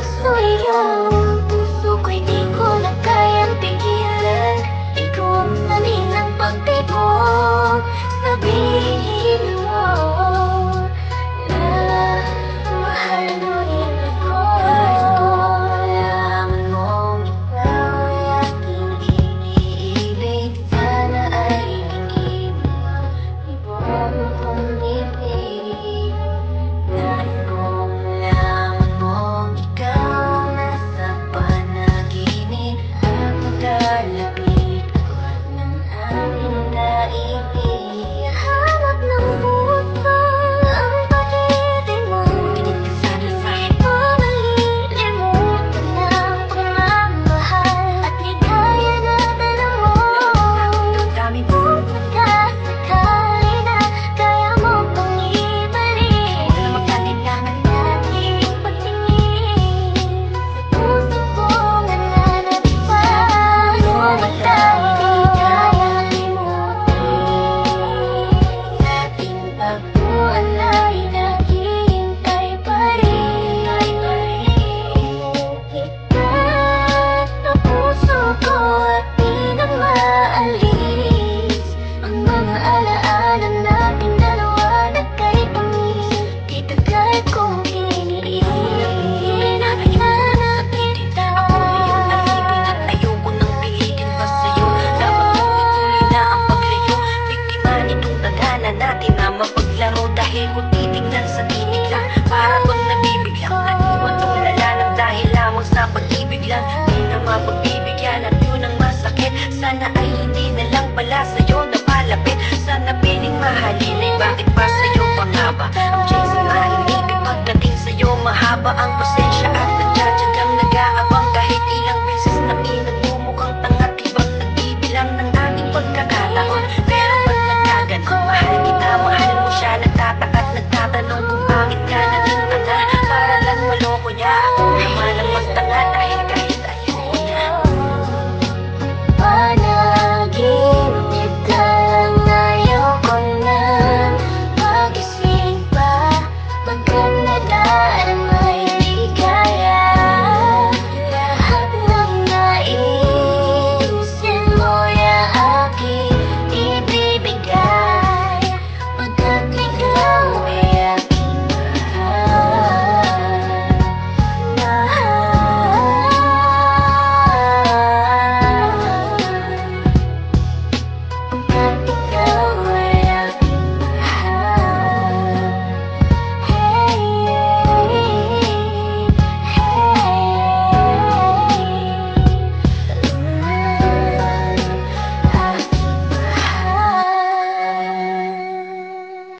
puso iyong puso ko'y di ko na kayang pigilan. Ikaw ang namin ng pagtibok. Sabihin mo na mahal mo rin ako. Malaman mong ikaw ay aking iniibig. Sana ay hingin mo ibang kong ibig. Nais kong malaman mong ikaw nasa panaginip. Ang maglalapit ko ng aming daigdig. Hanap ng puso ang pag-ibig mo. Sana sa'kin malilimutan ang pagmamahal at ligaya na dala mo. Dami mo pagkasakali na kaya mo pang ibalik. Magkalilangan natin pagtingin sa puso kong nananatipa. Ngunit tayo di kayang limutin. Sa ating pagbuuan ay naghihintay pa rin. Imukitan ang puso ko at di na maalis ang mga alaala nating dalawa na kay tamis. Di tagal kong hinihintay na kita. Ayoko nang pilitin pa sa'yo. Dapat tuloy na ang paglayo. Biktima nitong tadhana natin na mapaglaro. Dahil kung titignan sa titig lang, para bang nabibiglang naiwan tong lalanang dahil lamang sa pag-ibig lang. Di na mapagbibigyan at yun ang masakit. Sana ay hindi na lang pala sa'yo napalapit. Sana piling mahalin ay bakit pa sa'yo pangaba. Ang chasing mahalin, pagdating sa'yo mahaba ang pasensya.